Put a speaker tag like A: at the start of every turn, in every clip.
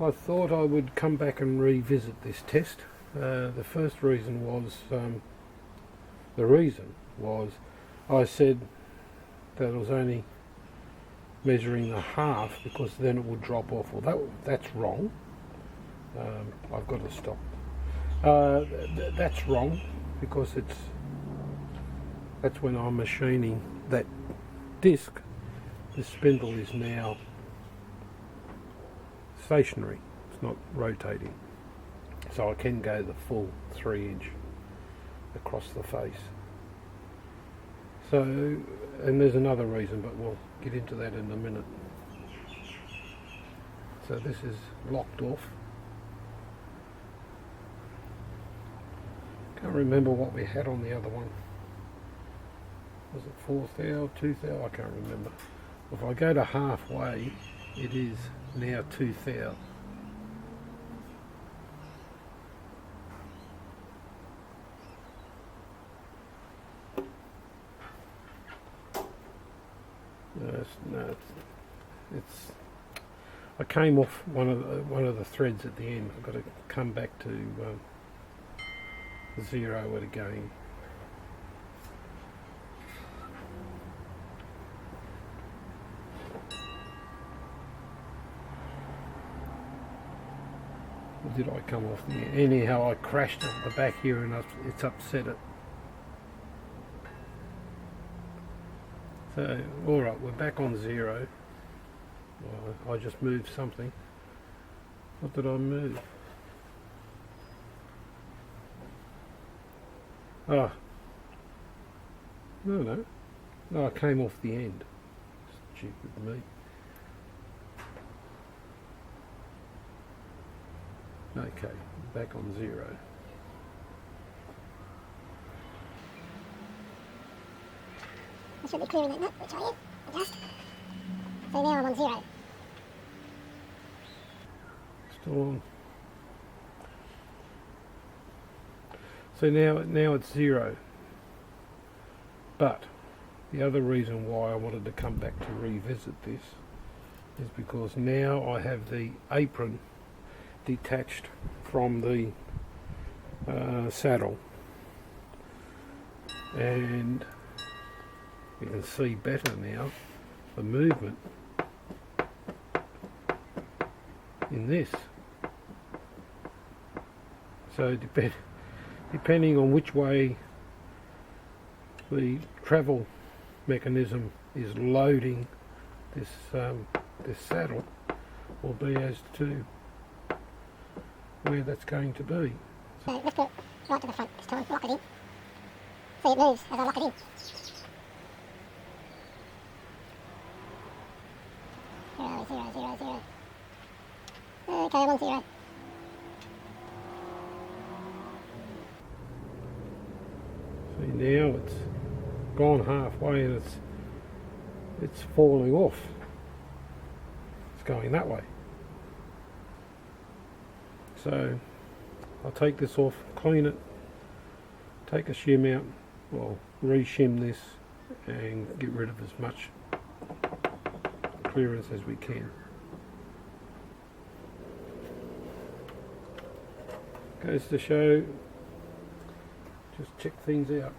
A: I thought I would come back and revisit this test. The first reason was, I said that it was only measuring the half because then it would drop off. Well, that's wrong. I've got to stop. That's wrong because that's when I'm machining that disc. The spindle is now stationary, it's not rotating, so I can go the full 3-inch across the face. So, and there's another reason, but we'll get into that in a minute. So this is locked off. Can't remember what we had on the other one. Was it 4 thou, 2 thou? I can't remember. If I go to halfway, it is now 2 thou. It's I came off one of the threads at the end. I've got to come back to zero it again. Or did I come off the end? Anyhow, I crashed at the back here and it's upset it. So, alright, we're back on zero. I just moved something. What did I move? Ah. No, I came off the end. Stupid me. Okay, back on zero.
B: I should be clearing that nut, which I am. Adjust. So now I'm on zero.
A: Still on. So now it's zero. But the other reason why I wanted to come back to revisit this is because now I have the apron detached from the saddle, and you can see better now the movement in this. So depending on which way the travel mechanism is loading this this saddle will be as to where that's going to be.
B: So let's put it right to the front this time, lock it in. See, it moves as I lock it in. 0, 0, 0, 0. Okay, I'm on 0.
A: See, now it's gone halfway and it's falling off. It's going that way. So I'll take this off, clean it, take a shim out, well, re-shim this and get rid of as much clearance as we can. Goes to show, just check things out.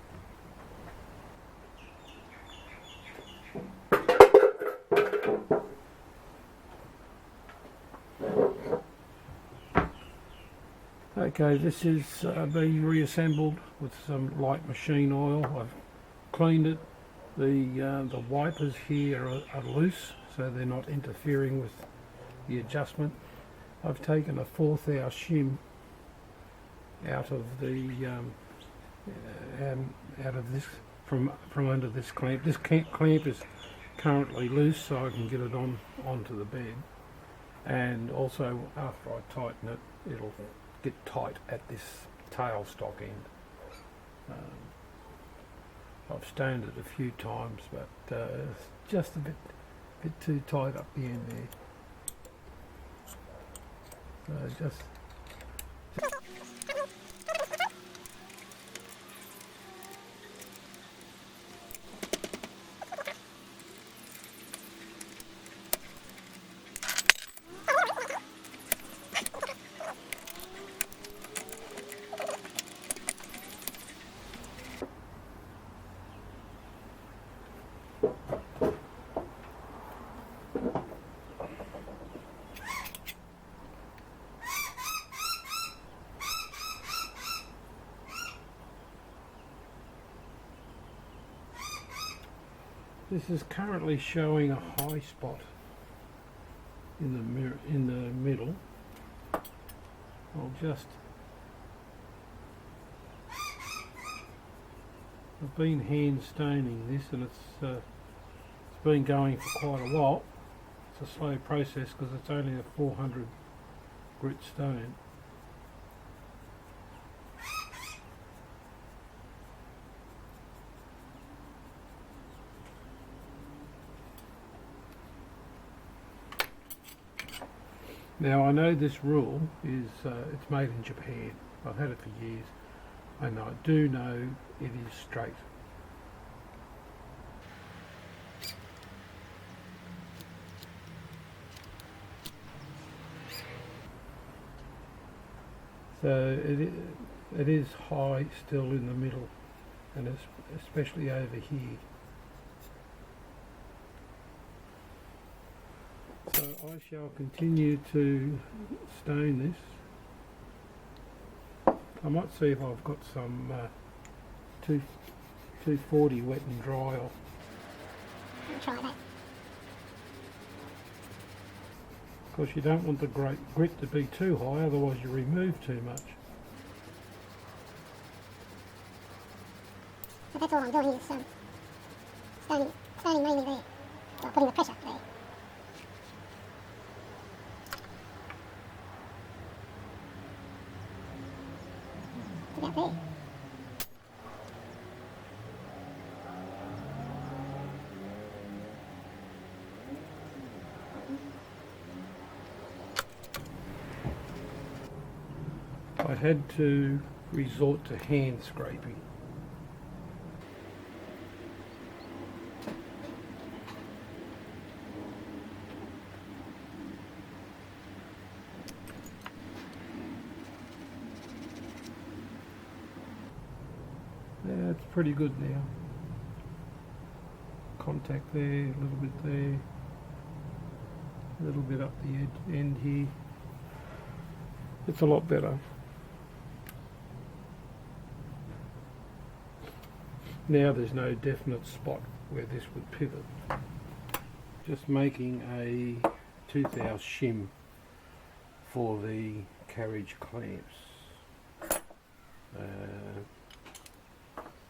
A: Okay, this is being reassembled with some light machine oil. I've cleaned it. The wipers here are loose, so they're not interfering with the adjustment. I've taken a 4 thou shim out of the out of this from under this clamp. This clamp is currently loose, so I can get it onto the bed. And also, after I tighten it, it'll get tight at this tailstock end. I've stoned it a few times, but it's just a bit too tight up the end there. So just This is currently showing a high spot in the mirror, in the middle. I'll just, I've been hand stoning this, and it's been going for quite a while. It's a slow process because it's only a 400 grit stone. Now I know this rule is it's made in Japan. I've had it for years, and I do know it is straight. So it is high still in the middle, and especially over here. So I shall continue to stone this. I might see if I've got some 240 wet and dry off.
B: I'll try that.
A: Of course, you don't want the grit to be too high, otherwise you remove too much.
B: So that's all I'm doing is stoning mainly there. So putting the pressure there. About there.
A: I had to resort to hand scraping. Yeah, it's pretty good now. Contact there, a little bit there, a little bit up the end here. It's a lot better. Now there's no definite spot where this would pivot. Just making a tooth house shim for the carriage clamps.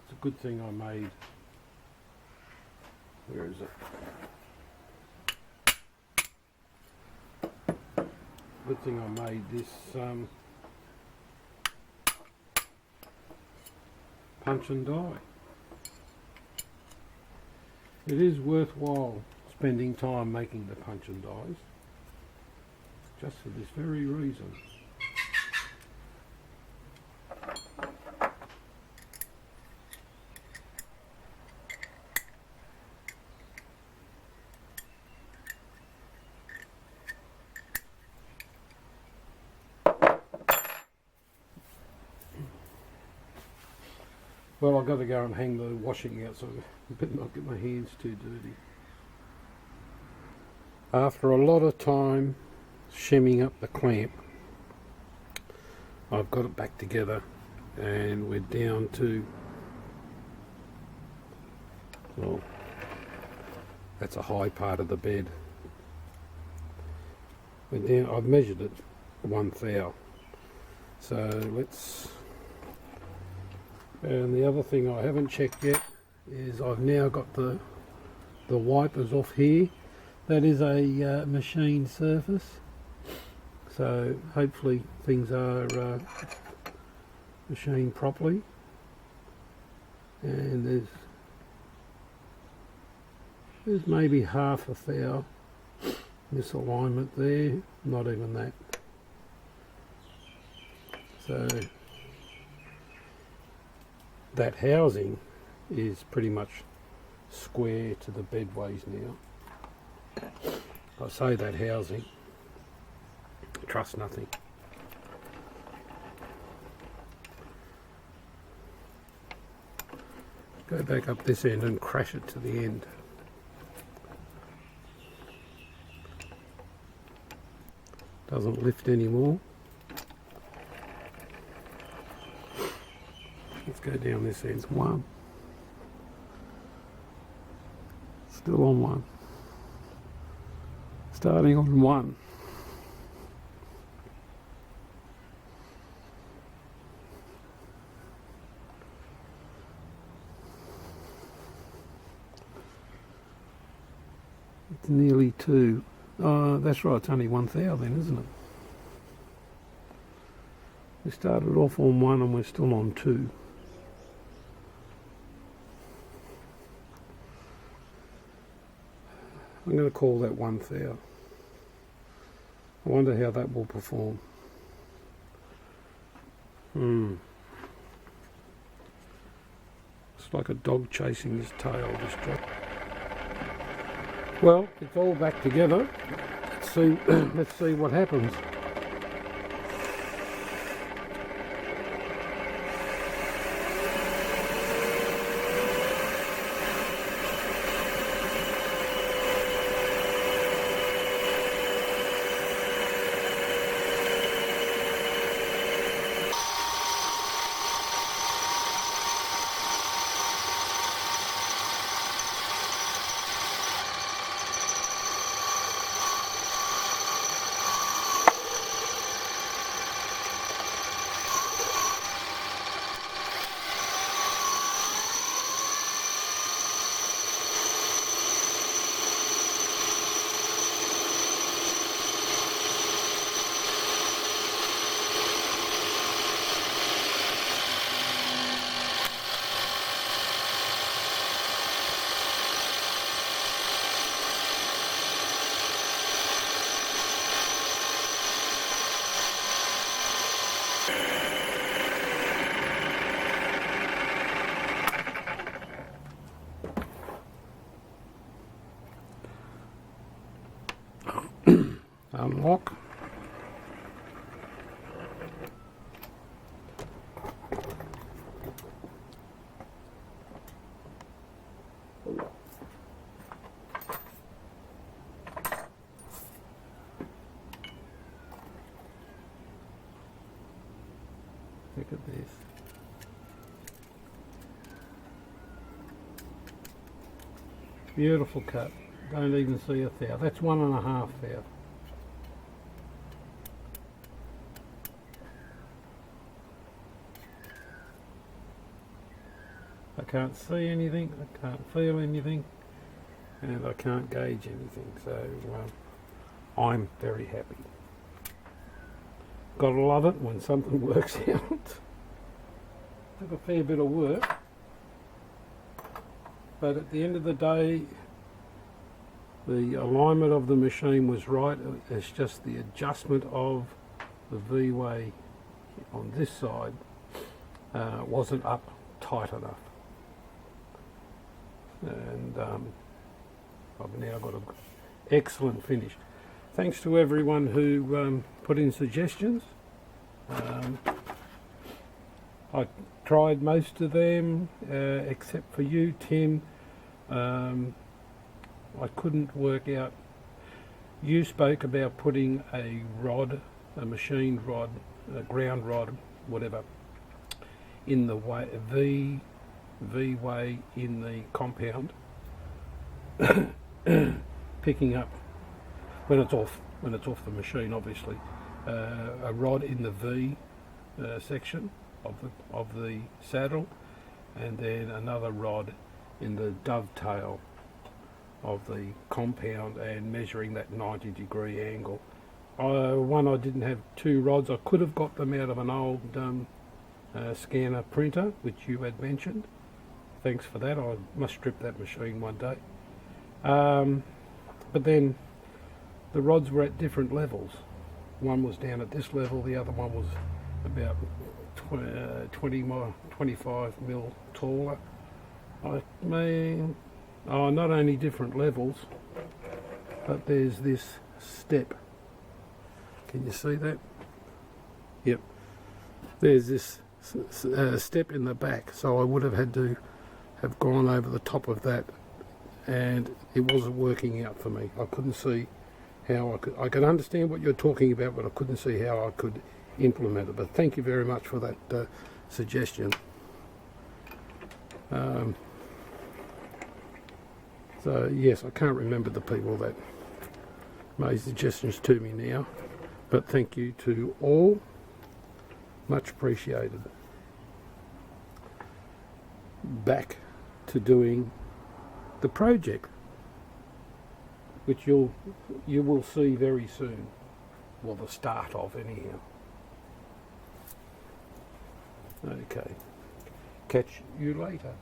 A: It's a good thing I made. Where is it? Good thing I made this punch and die. It is worthwhile spending time making the punch and dies, just for this very reason. Well, I've got to go and hang the washing out, so I better not get my hands too dirty. After a lot of time shimming up the clamp, I've got it back together, and we're down to, well, that's a high part of the bed. We're down, I've measured it 1 thou. So let's. And the other thing I haven't checked yet is I've now got the wipers off here. That is a machine surface, so hopefully things are machined properly. And there's maybe 1/2 thou misalignment there, not even that. So that housing is pretty much square to the bedways now. I say that housing, trust nothing. Go back up this end and crash it to the end. Doesn't lift anymore. Let's go down this end. 1. Still on 1. Starting on 1. It's nearly 2. That's right, it's only 1 thou then, isn't it? We started off on 1 and we're still on 2. I'm going to call that 1 thou. I wonder how that will perform. It's like a dog chasing his tail, this job. Well, it's all back together. Let's see what happens. Unlock. Look at this. Beautiful cut. Don't even see a thou. That's 1.5 thou. I can't see anything, I can't feel anything, and I can't gauge anything, so I'm very happy. Gotta love it when something works out. Took a fair bit of work, but at the end of the day, the alignment of the machine was right. It's just the adjustment of the V-way on this side wasn't up tight enough. And I've now got an excellent finish. Thanks to everyone who put in suggestions. I tried most of them except for you, Tim. I couldn't work out. You spoke about putting a rod, a machined rod, a ground rod, whatever, in the way V-way in the compound, picking up when it's off the machine, obviously, a rod in the V section of the saddle, and then another rod in the dovetail of the compound, and measuring that 90-degree angle. I didn't have 2 rods. I could have got them out of an old scanner printer, which you had mentioned. Thanks for that. I must strip that machine one day. But then the rods were at different levels. One was down at this level, the other one was about 25 mil taller. Not only different levels, but there's this step. Can you see that? Yep. There's this step in the back, so I would have had to have gone over the top of that, and it wasn't working out for me. I couldn't see how I could understand what you're talking about, but I couldn't see how I could implement it. But thank you very much for that So yes, I can't remember the people that made suggestions to me now, but thank you to all, much appreciated. Back to doing the project, which you will see very soon. Well, the start of anyhow. Okay, catch you later.